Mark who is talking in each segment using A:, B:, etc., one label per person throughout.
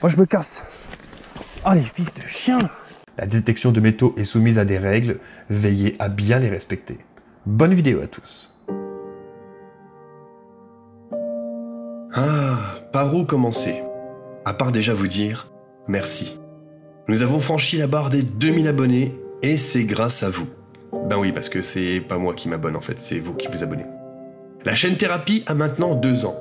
A: Moi je me casse. Oh les fils de chiens. La détection de métaux est soumise à des règles, veillez à bien les respecter. Bonne vidéo à tous.
B: Par où commencer? À part déjà vous dire merci. Nous avons franchi la barre des 2000 abonnés et c'est grâce à vous. Ben oui, parce que c'est pas moi qui m'abonne en fait, c'est vous qui vous abonnez. La chaîne Thérapie a maintenant 2 ans.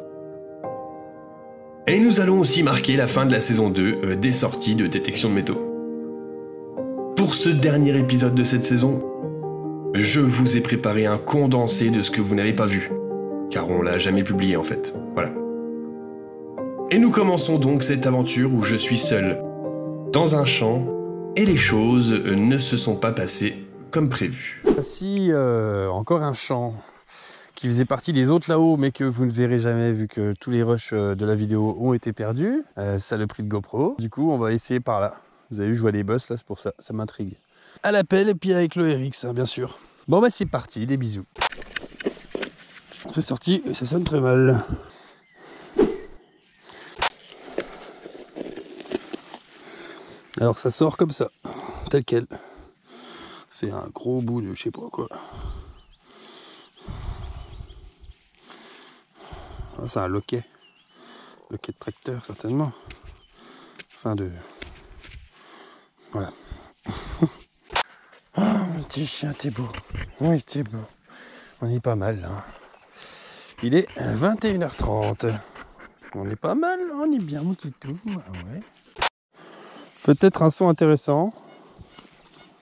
B: Et nous allons aussi marquer la fin de la saison 2 des sorties de détection de métaux. Pour ce dernier épisode de cette saison, je vous ai préparé un condensé de ce que vous n'avez pas vu, car on l'a jamais publié en fait, voilà. Et nous commençons donc cette aventure où je suis seul, dans un champ, et les choses ne se sont pas passées comme prévu.
C: Voici encore un champ qui faisait partie des autres là-haut, mais que vous ne verrez jamais vu que tous les rushs de la vidéo ont été perdus. Ça le prix de GoPro. Du coup, on va essayer par là. Vous avez vu, je vois des boss là, c'est pour ça, ça m'intrigue. À l'appel et puis avec le RX, hein, bien sûr. Bon bah c'est parti, des bisous. C'est sorti, ça sonne très mal. Alors ça sort comme ça, tel quel. C'est un gros bout de je sais pas quoi. Ah, c'est un loquet. Loquet de tracteur certainement. Enfin de... Voilà. Oh mon petit chien, t'es beau. Oui, t'es beau. On est pas mal là. Il est 21h30. On est pas mal, on est bien mon toutou. Ah ouais. Peut-être un son intéressant,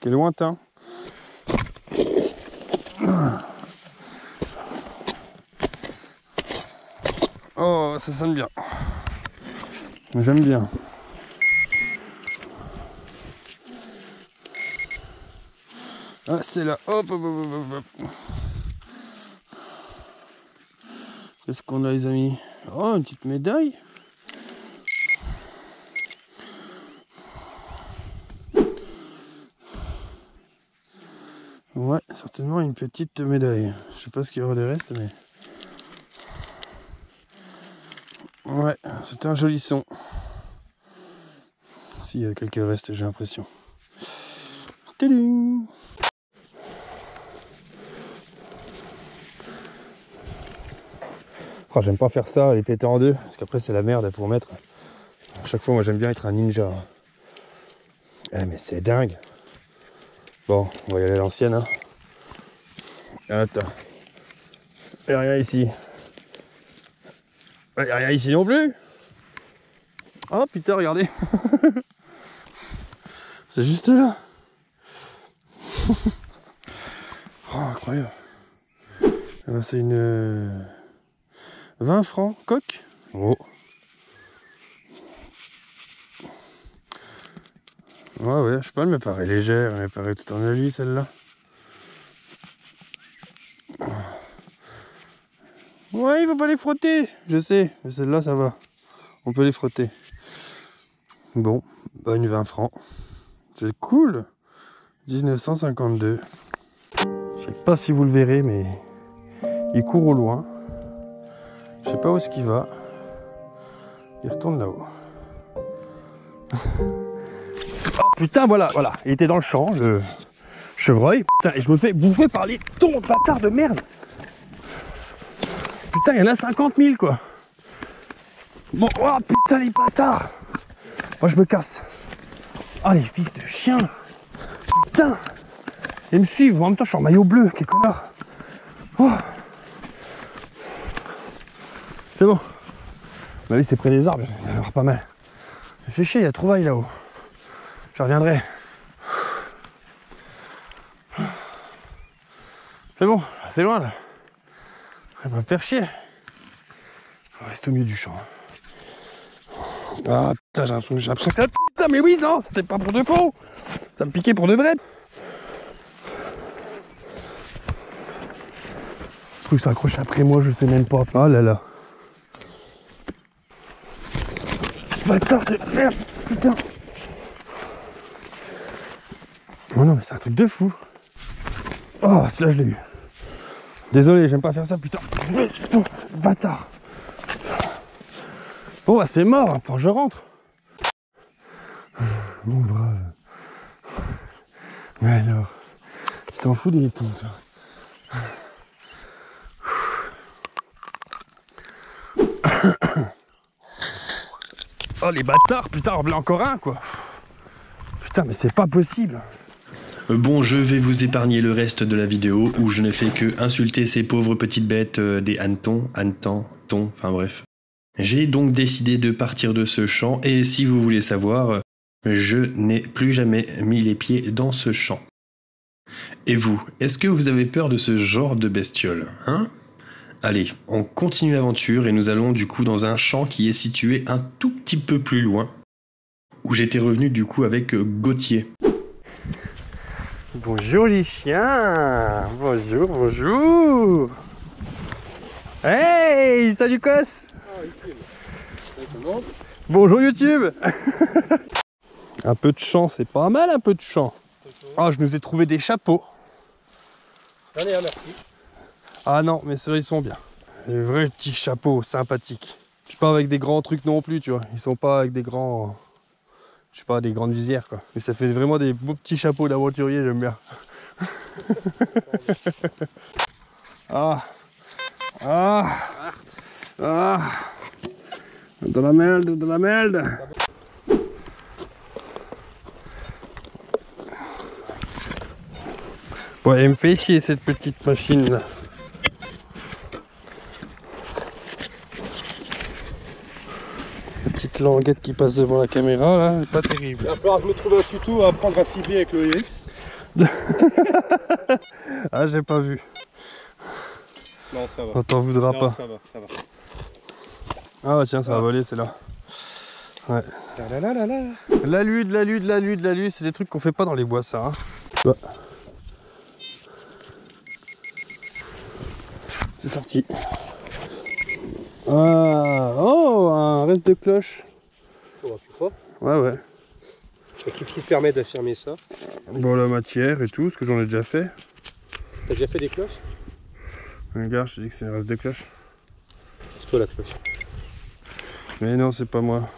C: qui est lointain. Oh, ça sonne bien. J'aime bien. Ah, c'est là. Hop, hop, hop, hop, hop. Qu'est-ce qu'on a, les amis? Oh, une petite médaille. Ouais, certainement une petite médaille. Je sais pas ce qu'il y aura de reste, mais... Ouais, c'était un joli son. S'il y a quelques restes, j'ai l'impression. Tadam! Oh, j'aime pas faire ça, les péter en deux, parce qu'après c'est la merde pour mettre. À chaque fois, moi j'aime bien être un ninja. Eh, mais c'est dingue. Bon, on va y aller à l'ancienne, hein. Attends. Il n'y a rien ici. Il n'y a rien ici non plus. Oh putain, regardez. C'est juste là. Oh, incroyable. C'est une 20 francs coque. Oh. Ouais, je sais pas, elle me paraît légère, elle me paraît tout en alu celle-là. Ouais, il faut pas les frotter, je sais, mais celle-là ça va. On peut les frotter. Bon, bah une 20 francs. C'est cool. 1952. Je sais pas si vous le verrez, mais il court au loin. Je sais pas où est-ce qu'il va. Il retourne là-haut. Oh putain, voilà, il était dans le champ, le chevreuil. Putain, et je me fais bouffer par les tons, bâtard de merde. Putain, il y en a 50 000 quoi. Bon, oh putain, les bâtards. Moi je me casse. Oh les fils de chiens. Putain. Ils me suivent, en même temps je suis en maillot bleu, quel connard. Oh. C'est bon. Ma vie c'est près des arbres, il y en a avoir pas mal. Ça fait chier, il y a trouvaille là-haut. Je reviendrai. C'est bon, c'est loin là. Elle va me faire chier. On reste au milieu du champ. Ah putain, j'ai l'impression que ça... Putain, mais oui, non, c'était pas pour de faux. Ça me piquait pour de vrai. Ce truc s'accroche après moi, je sais même pas. Oh là là. Bâtard de merde, putain. Oh non, mais c'est un truc de fou. Oh, celui-là, je l'ai eu. Désolé, j'aime pas faire ça, putain. Bâtard. Bon, bah, c'est mort, hein, faut que je rentre. Mon brave. Mais alors, tu t'en fous des tons, toi. Oh les bâtards, putain, en voilà encore un quoi. Putain, mais c'est pas possible.
B: Bon, je vais vous épargner le reste de la vidéo où je ne fais que insulter ces pauvres petites bêtes des hannetons, enfin bref. J'ai donc décidé de partir de ce champ et si vous voulez savoir, je n'ai plus jamais mis les pieds dans ce champ. Et vous, est-ce que vous avez peur de ce genre de bestiole, hein ? Allez, on continue l'aventure et nous allons du coup dans un champ qui est situé un tout petit peu plus loin, où j'étais revenu du coup avec Gauthier.
C: Bonjour les chiens. Bonjour, bonjour. Hey, salut Cos. Bonjour YouTube. Un peu de chant, c'est pas mal un peu de chant. Ah, je nous ai trouvé des chapeaux.
D: Allez, merci.
C: Ah non, mais ceux-là ils sont bien. Des vrais petits chapeaux sympathiques. Je suis pas avec des grands trucs non plus, tu vois. Ils sont pas avec des grands... Je sais pas, des grandes visières quoi. Mais ça fait vraiment des beaux petits chapeaux d'aventurier, j'aime bien. Ah. Ah. Ah. De la merde, de la merde. Ouais, elle me fait chier cette petite machine là. La petite languette qui passe devant la caméra là, c'est pas terrible.
D: Il va falloir que je me trouve un tuto à apprendre à cibler avec le hélice.
C: Ah, j'ai pas vu.
D: Non, ça va.
C: On t'en voudra
D: Non,
C: pas.
D: ça va, ça va.
C: Ah bah tiens, ça va voler, c'est là. Ouais. L'alu, c'est des trucs qu'on fait pas dans les bois, ça. Hein. Bah. C'est parti. Ah, oh, un reste de cloche.
D: On va plus fort.
C: Ouais.
D: Et qu'est-ce qui te permet d'affirmer ça?
C: Bon, la matière et tout, parce que j'en ai déjà fait.
D: T'as déjà fait des cloches?
C: Regarde, je te dis que c'est un reste de cloche.
D: C'est toi la cloche.
C: Mais non, c'est pas moi.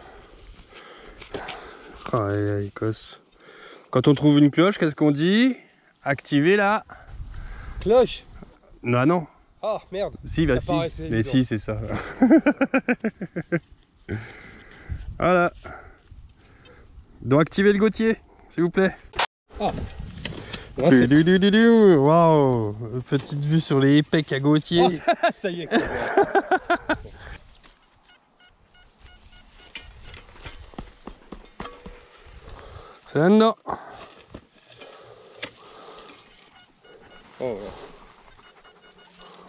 C: Ah, aïe, Cos. Quand on trouve une cloche, qu'est-ce qu'on dit? Activez-la.
D: Cloche?
C: Non.
D: Ah merde.
C: Si, bah
D: Ça
C: si.
D: paraissait
C: Mais
D: évident.
C: si, c'est ça. Voilà. Donc activez le Gauthier, s'il vous plaît.
D: Ah. Ouais, c'est-
C: Waouh. Petite vue sur les épecs à Gauthier.
D: Oh, ça y est.
C: C'est là-dedans.
D: Oh,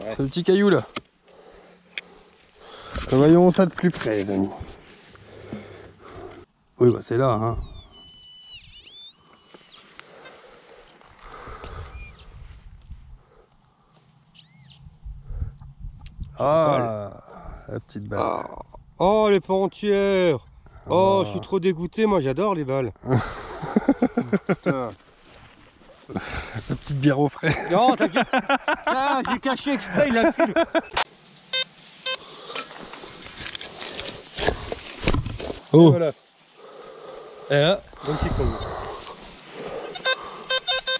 D: ouais.
C: C'est le petit caillou là. Voyons ça de plus près, les amis. Oui, bah c'est là, hein. Ah, la petite balle.
D: Ah. Oh les pentières. Oh, je suis trop dégoûté, moi j'adore les balles. Putain.
C: La petite bière au frais.
D: Non, t'inquiète. Ah, j'ai caché exprès, il a plus.
C: Oh.
D: Voilà. Et là, donc il compte.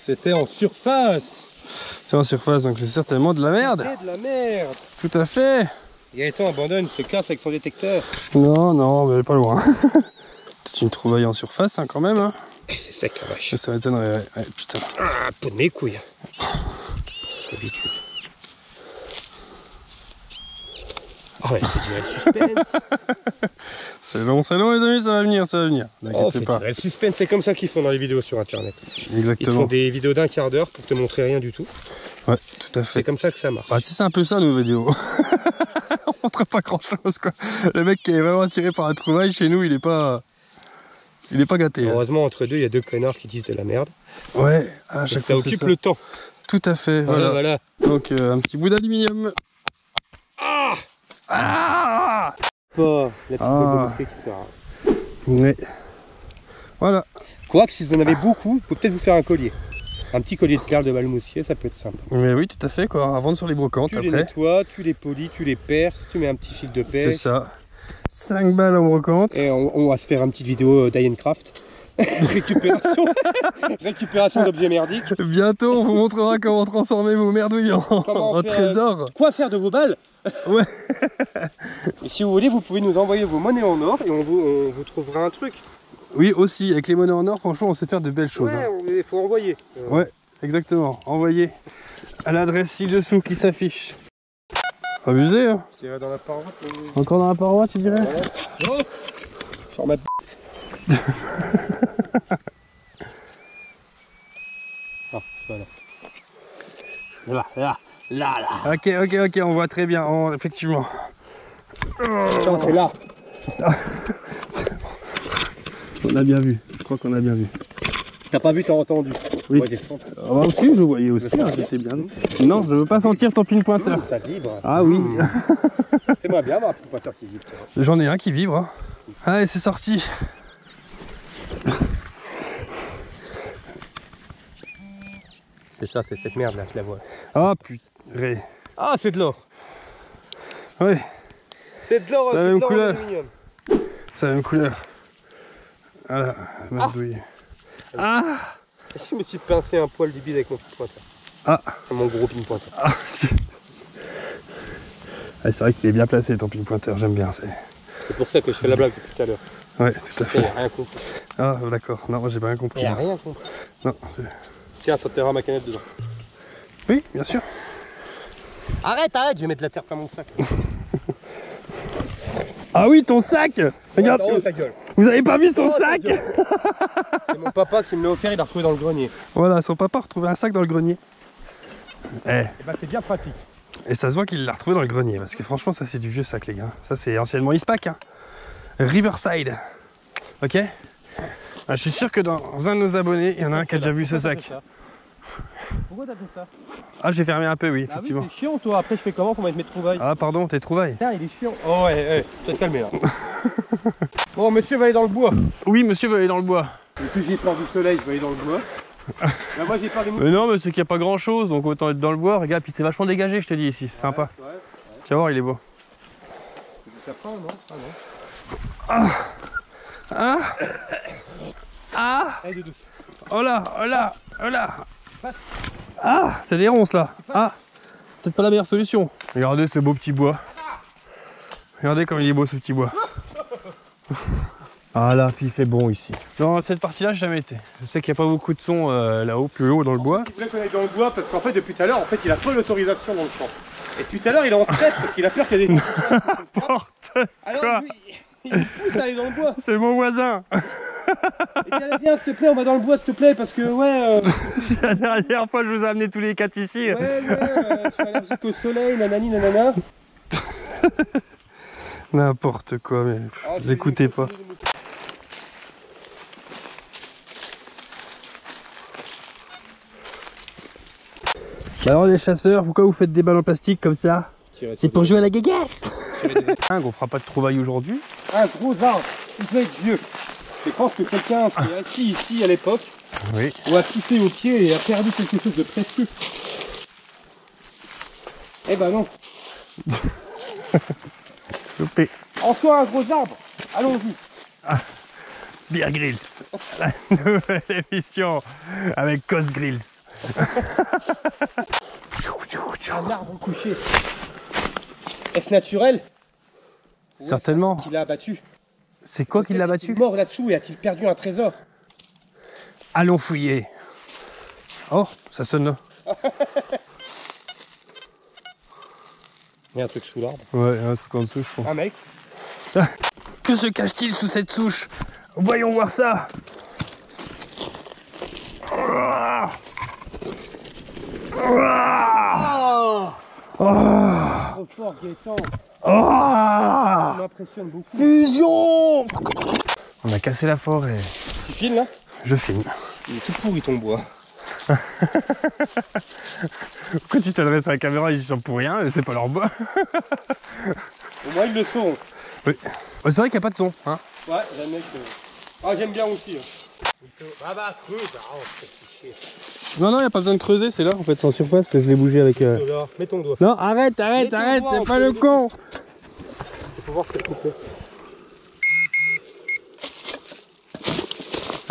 D: C'était en surface.
C: C'est en surface, donc c'est certainement de la merde.
D: C'est de la merde.
C: Tout à fait.
D: Gaëtan abandonne, se casse avec son détecteur.
C: Non, mais pas loin. C'est une trouvaille en surface, hein, quand même. Hein.
D: Et c'est sec la vache.
C: Ça m'étonnerait, ouais, putain.
D: Ah, peau de mes couilles. C'est habitude. Oh ouais, c'est du réel suspense.
C: C'est long, les amis, ça va venir.
D: Oh,
C: N'inquiète
D: c'est
C: pas.
D: du réel suspense, c'est comme ça qu'ils font dans les vidéos sur internet. Ils te
C: Exactement.
D: font des vidéos d'1 quart d'heure pour te montrer rien du tout.
C: Ouais, tout à
D: C'est
C: fait.
D: comme ça que ça marche.
C: Bah, tu sais, c'est un peu ça, nos vidéos. On montre pas grand chose, quoi. Le mec qui est vraiment attiré par la trouvaille, chez nous, il est pas gâté. Hein.
D: Heureusement, entre deux, il y a deux connards qui disent de la merde.
C: Ouais, à chaque
D: Ça
C: fois, c'est
D: occupe
C: ça.
D: le temps.
C: Tout à fait, voilà. Donc, un petit bout d'aluminium.
D: Ah,
C: Ah
D: pas la petite
C: Ah.
D: boîte de mosquée qui sert à...
C: Ouais. Voilà.
D: Quoique, si vous en avez beaucoup, vous pouvez peut-être vous faire un collier. Un petit collier de perles de balmoussier, ça peut être simple.
C: Mais oui, tout à fait, quoi. À vendre sur les brocantes,
D: Tu les
C: après.
D: nettoies, tu les polis, tu les perces, tu mets un petit fil de
C: C'est
D: pêche.
C: ça. 5 balles en brocante.
D: Et on va se faire une petite vidéo d'Ironcraft. Récupération. Récupération d'objets merdiques.
C: Bientôt, on vous montrera comment transformer vos merdouilles en trésors.
D: Quoi faire de vos balles?
C: Ouais.
D: Et si vous voulez, vous pouvez nous envoyer vos monnaies en or et on vous trouvera un truc.
C: Oui, aussi, avec les monnaies en or, franchement, on sait faire de belles choses.
D: Ouais,
C: Hein.
D: il faut envoyer.
C: Ouais, exactement. Envoyez à l'adresse ci-dessous qui s'affiche. Abusé, hein.
D: Je dirais dans la paroi.
C: Encore dans la paroi, tu dirais?
D: Ouais. Oh, sur ma Ah, voilà. Là.
C: Ok, on voit très bien, effectivement.
D: Attends, c'est là.
C: On a bien vu, je crois qu'on a bien vu.
D: T'as pas vu, t'as entendu.
C: Oui.
D: Moi, j'ai senti.
C: Ah bah aussi, je voyais aussi, hein, j'étais bien. Non, je veux pas sentir ton pin pointeur.
D: Ça vibre.
C: Ah oui.
D: Fais-moi bien avoir un pointeur qui vibre.
C: J'en ai un qui vibre. Hein. Allez, c'est sorti.
D: C'est ça, c'est cette merde là, je la vois.
C: Ah purée.
D: Ah, c'est de l'or.
C: Oui,
D: C'est de l'or,
C: la
D: c'est de
C: même
D: l'or en
C: couleur.
D: aluminium.
C: c'est la même couleur. Voilà, merdouille. Ah,
D: Est-ce que je me suis pincé un poil du bide avec mon pin pointeur?
C: Ah.
D: C'est mon gros pin pointeur.
C: ah, c'est vrai qu'il est bien placé ton pin pointeur, j'aime bien.
D: C'est pour ça que je fais la blague depuis tout à l'heure.
C: Ouais, tout à
D: Il
C: fait.
D: n'y a rien compris.
C: Ah, d'accord. Non, moi j'ai pas rien
D: Il
C: compris.
D: n'y a
C: moi.
D: rien compris.
C: Non.
D: Tiens, t'enterras ma canette dedans.
C: Oui, bien sûr.
D: Arrête, je vais mettre la terre plein mon sac.
C: Ah oui, ton sac. Regarde,
D: Oh, ta gueule.
C: vous avez pas vu son
D: Oh, ta
C: sac?
D: gueule. C'est mon papa qui me l'a offert, il l'a retrouvé dans le grenier.
C: Voilà, son papa a retrouvé un sac dans le grenier. Eh.
D: Et bah c'est bien pratique.
C: Et ça se voit qu'il l'a retrouvé dans le grenier, parce que franchement, ça c'est du vieux sac, les gars. Ça c'est anciennement Eastpak, hein. Riverside. Ok. Ah, je suis sûr que dans un de nos abonnés, il y en a un qui a déjà vu ce sac.
D: Pourquoi t'as fait ça?
C: Ah, j'ai fermé un peu, oui,
D: Ah oui,
C: effectivement.
D: c'est chiant toi, après je fais comment pour mettre mes trouvailles?
C: Ah, pardon, tes trouvailles.
D: Tiens, il est chiant. Oh ouais, tu vas te calmer là. Bon, monsieur va aller dans le bois.
C: Oui, monsieur veut aller dans le bois.
D: Et puis j'ai peur du soleil, je vais aller dans le bois. Là, moi j'ai peur des moutons.
C: Mais non, mais c'est qu'il n'y a pas grand chose, donc autant être dans le bois. Regarde, puis c'est vachement dégagé, je te dis ici, c'est sympa.
D: Ouais.
C: Tu vas voir, il est beau.
D: Du sapin, non? Ah non.
C: Ah,
D: Allez, Doudou.
C: oh là. Ah, c'est des ronces là. Ah, c'est peut-être pas la meilleure solution. Regardez ce beau petit bois. Regardez comme il est beau ce petit bois. Ah là, puis il fait bon ici. Dans cette partie-là, j'ai jamais été. Je sais qu'il n'y a pas beaucoup de son là-haut, plus haut dans le bois.
D: Il voulait qu'on aille dans le bois parce qu'en fait, depuis tout à l'heure, en fait, il a pas l'autorisation dans le champ. Et depuis tout à l'heure, il est en stress parce qu'il a peur qu'il y ait des.
C: N'importe
D: Alors
C: quoi.
D: lui, il nous pousse à aller dans le bois.
C: C'est mon voisin.
D: Et tiens, viens, s'il te plaît, on va dans le bois, s'il te plaît, parce que ouais.
C: C'est la dernière fois que je vous ai amené tous les quatre ici.
D: Je suis allergique au soleil, nanani, nanana.
C: N'importe quoi, mais l'écoutez pas. Alors les chasseurs, pourquoi vous faites des balles en plastique comme ça?
D: C'est pour jouer à la guéguerre.
C: On fera pas de trouvailles aujourd'hui.
D: Un gros arbre, il peut être vieux. Je pense que quelqu'un qui est assis ici à l'époque,
C: Oui.
D: ou a pissé au pied et a perdu quelque chose de précieux. Eh ben non.
C: Loupé.
D: En soi, un gros arbre. Allons-y.
C: Beer Grylls. La nouvelle émission avec Cos Grills.
D: Un arbre couché. Est-ce naturel?
C: Certainement.
D: Qui l'a abattu.
C: C'est quoi qui l'a battu?
D: Est-il mort là-dessous et a-t-il perdu un trésor?
C: Allons fouiller. Oh, ça sonne là.
D: Il y a un truc sous l'arbre.
C: Ouais, un truc en dessous, je pense.
D: Un mec.
C: Que se cache-t-il sous cette souche? Voyons voir ça.
D: Trop fort, Gaëtan. Ça m'impressionne beaucoup.
C: Fusion. On a cassé la forêt.
D: Tu filmes là?
C: Je filme.
D: Il est tout pourri ton bois.
C: Pourquoi tu t'adresses à la caméra, ils sont pour rien, c'est pas leur bois.
D: Au moins ils le sauront.
C: Oui. C'est vrai qu'il n'y a pas de son, hein.
D: Ouais, jamais que. Ah, j'aime bien aussi. Ah bah, creuse, chier.
C: Non, il n'y a pas besoin de creuser, c'est là en fait, c'est en surface, je l'ai bougé avec...
D: Mets ton doigt.
C: Non, arrête,
D: Mets ton doigt,
C: t'es
D: on
C: pas
D: peut
C: le
D: les
C: con.
D: Il faut voir que c'est coupé.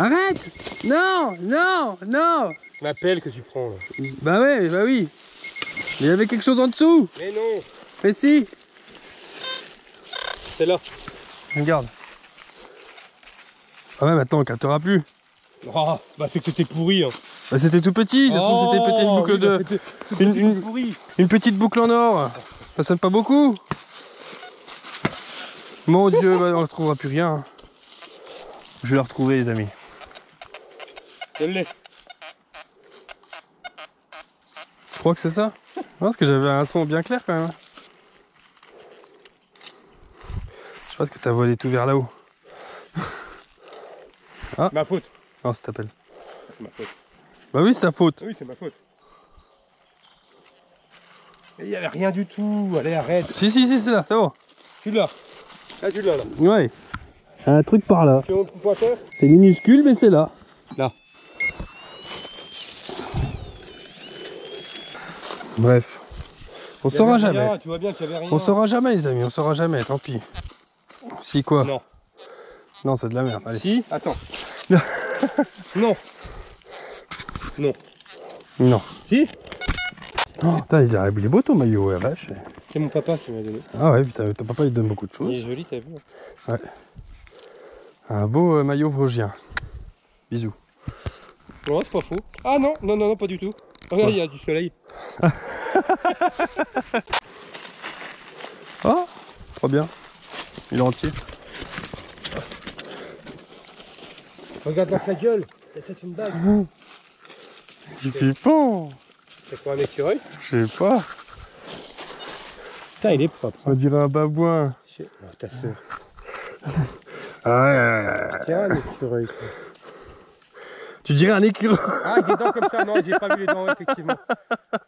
C: Arrête! Non! Non! Non!
D: La pelle que tu prends là.
C: Bah ouais, bah oui. Il y avait quelque chose en dessous.
D: Mais non.
C: Mais si.
D: C'est là.
C: Regarde. Ah ouais, maintenant on captera plus.
D: Oh, bah c'est que c'était pourri. Hein.
C: Bah c'était tout petit, ça se trouve c'était pété une boucle de... Une petite boucle en or. Ça sonne pas beaucoup. Mon Dieu, bah, on ne retrouvera plus rien. Je vais la retrouver les amis.
D: Je l'ai.
C: Je crois que c'est ça. Non, parce que j'avais un son bien clair quand même. Je pense que t'as volé tout vers là-haut. Ah.
D: Ma faute.
C: Non, c'est ta pelle.
D: C'est ma faute.
C: Bah oui, c'est ta faute.
D: Oui, c'est ma faute. Il n'y avait rien du tout. Allez, arrête.
C: Si, c'est là, c'est bon.
D: Tu l'as. Ah, tu l'as là.
C: Ouais. Un truc par là.
D: Tu as mon pointeur?
C: C'est minuscule, mais c'est là.
D: Là.
C: Bref. On saura jamais.
D: Rien, tu vois bien qu'il y avait rien.
C: On saura jamais, les amis. On saura jamais, tant pis. Si quoi?
D: Non.
C: Non, c'est de la merde. Allez.
D: Si, attends. Non. Non.
C: Non.
D: Si.
C: Oh, putain, il est beau ton maillot, ouais, vache.
D: C'est mon papa qui m'a donné.
C: Ah ouais, putain, ton papa il te donne beaucoup de
D: Il est
C: choses.
D: joli, t'as vu?
C: Ouais. Un beau maillot vosgien. Bisous.
D: Ouais, c'est pas faux. Ah non, non, non, non, pas du tout. Regarde, il y a du soleil.
C: Oh, trop bien. Il est entier.
D: Regarde dans sa gueule. Il y a peut-être une bague.
C: Il est flippant.
D: C'est quoi un écureuil?
C: Je sais pas.
D: Putain, il est propre.
C: On dirait un babouin.
D: Non, ta soeur.
C: Ah,
D: Tiens, un écureuil. Quoi.
C: tu dirais un écureuil.
D: Ah, des dents comme ça, non, j'ai pas vu les dents, effectivement.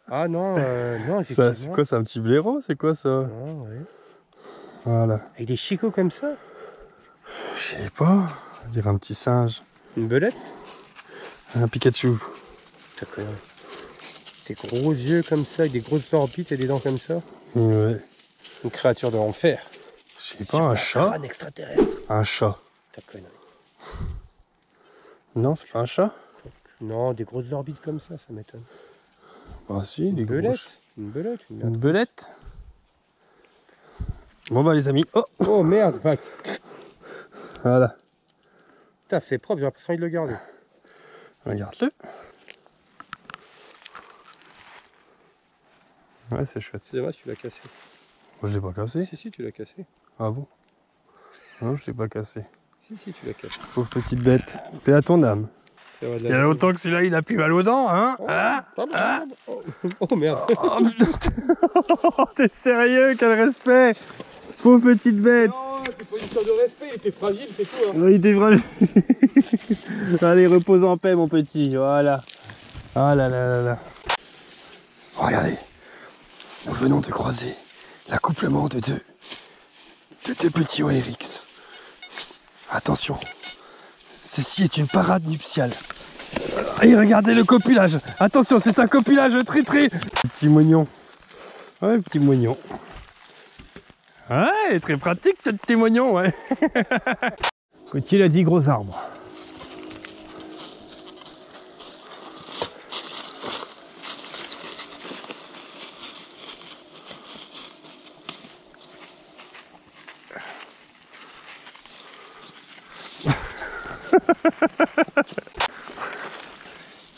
D: Ah non, non, effectivement.
C: C'est quoi, c'est un petit blaireau? C'est quoi ça?
D: Non, ouais.
C: Voilà.
D: Avec des chicots comme ça?
C: Je sais pas. On dirait un petit singe.
D: Une belette?
C: Un Pikachu.
D: T'as quoi? Des gros yeux comme ça, avec des grosses orbites et des dents comme ça.
C: Ouais.
D: Une créature de l'enfer.
C: Je sais pas, un chat?
D: Un extraterrestre.
C: Un chat.
D: Ta connerie.
C: Non, c'est pas un chat?
D: Non, des grosses orbites comme ça m'étonne.
C: Ah si, des
D: Une belette.
C: grosses.
D: Une belette.
C: Une belette. Bon bah les amis, oh,
D: Oh merde, Pac.
C: voilà.
D: Putain, c'est propre, j'ai l'impression de le garder.
C: Regarde-le. Ouais, c'est chouette.
D: C'est vrai, tu l'as cassé.
C: Moi, je l'ai pas cassé.
D: Si, tu l'as cassé.
C: Ah bon? Non, je l'ai pas cassé.
D: Si, tu l'as cassé.
C: Pauvre petite bête. Paix à ton âme.
D: Ça va de
C: Il y a longtemps que celui-là, il a plus mal aux dents, hein?
D: Oh merde.
C: Oh putain. T'es sérieux? Quel respect! Pauvre petite bête!
D: Non, c'est pas une histoire de respect, il était fragile, c'est tout. Hein.
C: Il était fragile. Allez, repose en paix, mon petit. Voilà. Ah là là là là. Oh, regardez. Nous venons de croiser l'accouplement de deux petits ORX. Attention. Ceci est une parade nuptiale. Et regardez le copulage. Attention, c'est un copulage très. Petit moignon. Ouais, petit moignon. Ouais, très pratique ce petit moignon, ouais. Cotil a dit gros arbre.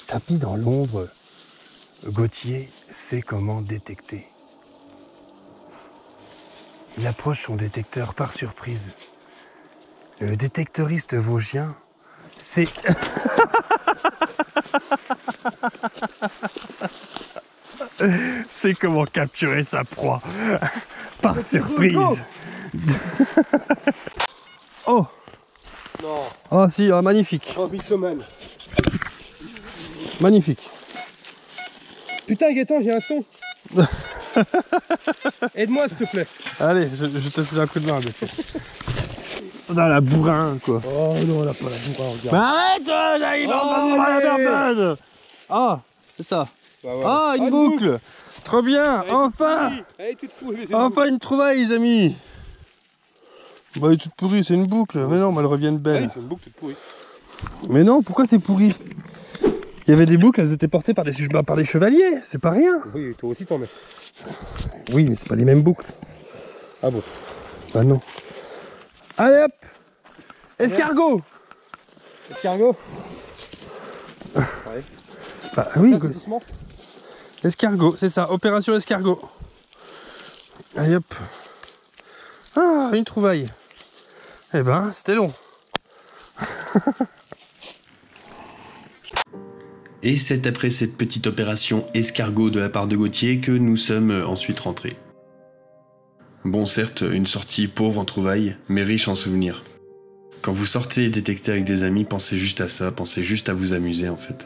C: Tapis dans l'ombre, Gauthier sait comment détecter. Il approche son détecteur par surprise. Le détecteuriste vosgien sait... sait comment capturer sa proie par surprise. Oh!
D: Non.
C: Oh si, oh, magnifique.
D: Oh, mythomane.
C: Magnifique.
D: Putain, Gaëtan, j'ai un son. Aide-moi, s'il te plaît.
C: Allez, je te fais un coup de main, Gauthier. On a la bourrin, quoi.
D: Oh non, on a pas la bourrin, regarde.
C: Mais arrête, là, il va la barbade. Ah, c'est ça.
D: Bah, voilà.
C: Ah, une boucle. Trop bien, enfin.
D: Elle est toute pourrie.
C: Enfin une trouvaille, les amis. Bah, elle est toute pourrie, c'est une boucle. Mais non, mais elles reviennent belles.
D: C'est une boucle toute pourrie.
C: Mais non, pourquoi c'est pourri? Il y avait des boucles, elles étaient portées par des chevaliers, c'est pas rien.
D: Oui, toi aussi t'en mets.
C: Oui, mais c'est pas les mêmes boucles.
D: Ah bon?
C: Bah non. Allez hop! Escargot!
D: Escargot? Ouais.
C: Bah oui,
D: Ça, doucement.
C: escargot, c'est ça, opération escargot. Allez hop. Ah, une trouvaille. Eh ben, c'était long.
B: Et c'est après cette petite opération escargot de la part de Gauthier que nous sommes ensuite rentrés. Bon, certes, une sortie pauvre en trouvailles, mais riche en souvenirs. Quand vous sortez détecter avec des amis, pensez juste à ça, pensez juste à vous amuser en fait.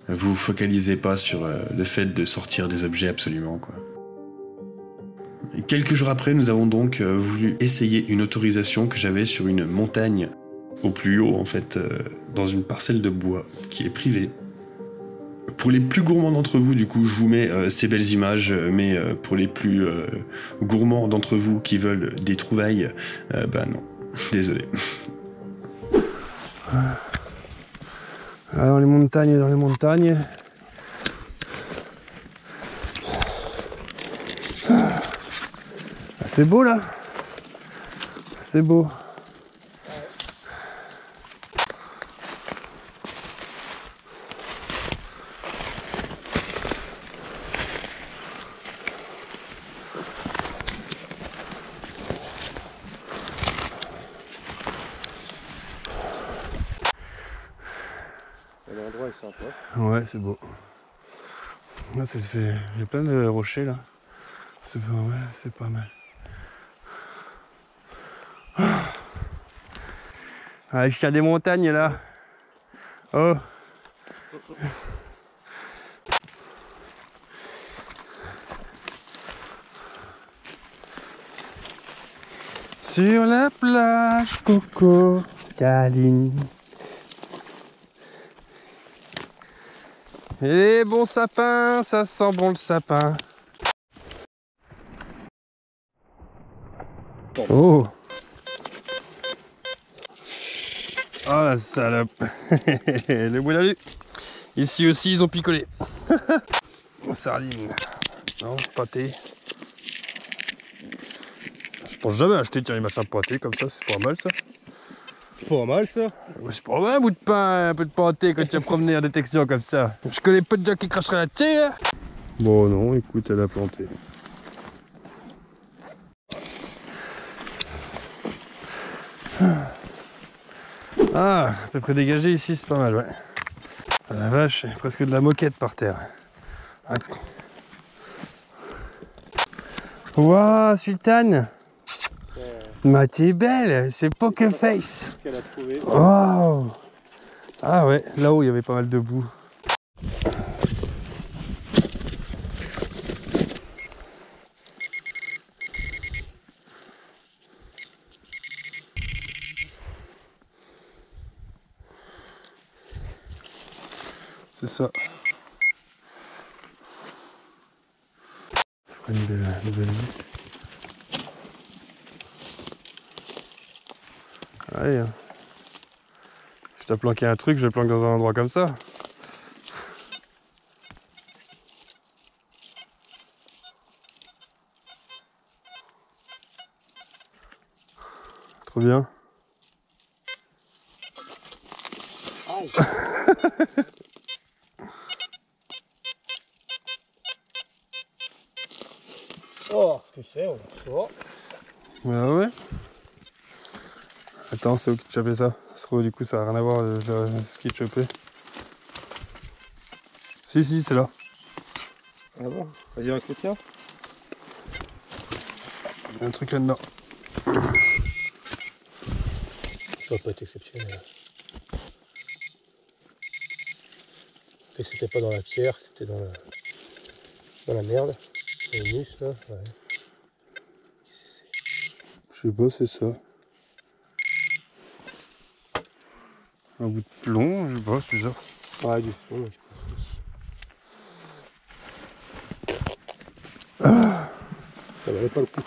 B: Vous focalisez pas sur le fait de sortir des objets absolument, quoi. Et quelques jours après, nous avons donc voulu essayer une autorisation que j'avais sur une montagne au plus haut en fait, dans une parcelle de bois qui est privée. Pour les plus gourmands d'entre vous, du coup, je vous mets ces belles images, mais pour les plus gourmands d'entre vous qui veulent des trouvailles, bah non, désolé.
C: Dans les montagnes, Ah, c'est beau là. C'est beau.
D: L'endroit est sympa.
C: Ouais, c'est beau. Là, ça fait... Il y a plein de rochers là. C'est pas mal, c'est pas mal. Ah, jusqu'à des montagnes là. Oh. Sur la plage, Coco, câline. Et bon sapin, ça sent bon le sapin. Oh. Oh la salope. Le voilà. Ici aussi ils ont picolé. Sardines. Non, pâté. Je pense jamais acheter les machins pâtés comme ça, c'est pas mal ça.
D: C'est pas mal ça.
C: Ouais, c'est pas mal un bout de pain, un peu de pâté quand tu vas promener en détection comme ça. Je connais pas de gens qui cracheraient là-dessus. Hein. Bon non, écoute, elle a planté. Ah, à peu près dégagé ici, c'est pas mal, ouais. Ah, la vache, il y a presque de la moquette par terre. Ah. Waouh, Sultane! Mais t'es belle, c'est Poker Face!
D: Qu'elle a trouvé.
C: Oh. Ah ouais, là-haut il y avait pas mal de boue. C'est ça. Une belle vue. Allez, hein. Je t'ai planqué un truc, je le planque dans un endroit comme ça. Trop bien.
D: Oh, tu sais, on va recevoir.
C: Ah ouais. Attends, c'est où qui te chopait ça? Du coup, ça n'a rien à voir ce qui te chopait. Si, si, c'est là.
D: Ah bon? Vas-y, un coup, tiens.
C: Il y a un truc là-dedans.
D: Ça va pas être exceptionnel. Et c'était pas dans la pierre, c'était dans la merde. Le mus là, ouais. Qu'est-ce que c'est?
C: Je sais pas, c'est ça. Un bout de plomb, je sais pas, c'est ça.
D: Ouais, du fond. Ça valait pas le coup.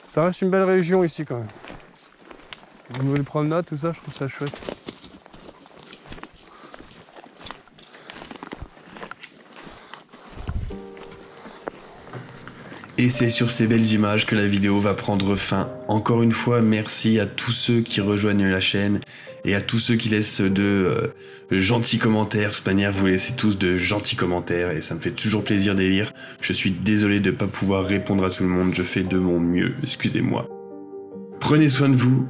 C: Ça reste une belle région ici quand même. Une nouvelle promenade, tout ça, je trouve ça chouette.
B: Et c'est sur ces belles images que la vidéo va prendre fin. Encore une fois, merci à tous ceux qui rejoignent la chaîne et à tous ceux qui laissent de gentils commentaires. De toute manière, vous laissez tous de gentils commentaires et ça me fait toujours plaisir de les lire. Je suis désolé de ne pas pouvoir répondre à tout le monde, je fais de mon mieux, excusez-moi. Prenez soin de vous.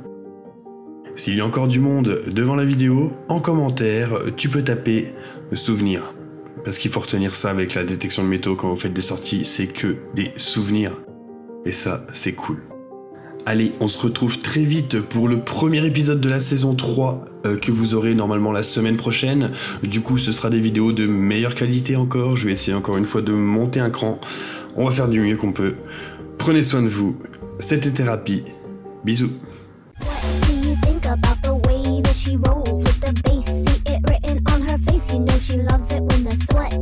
B: S'il y a encore du monde devant la vidéo, en commentaire, tu peux taper souvenir. Parce qu'il faut retenir ça avec la détection de métaux quand vous faites des sorties, c'est que des souvenirs. Et ça, c'est cool. Allez, on se retrouve très vite pour le premier épisode de la saison 3 que vous aurez normalement la semaine prochaine. Du coup, ce sera des vidéos de meilleure qualité encore. Je vais essayer encore une fois de monter un cran. On va faire du mieux qu'on peut. Prenez soin de vous. C'était Thérapie. Bisous.
E: She rolls with the bass, see it written on her face. You know she loves it when the sweat.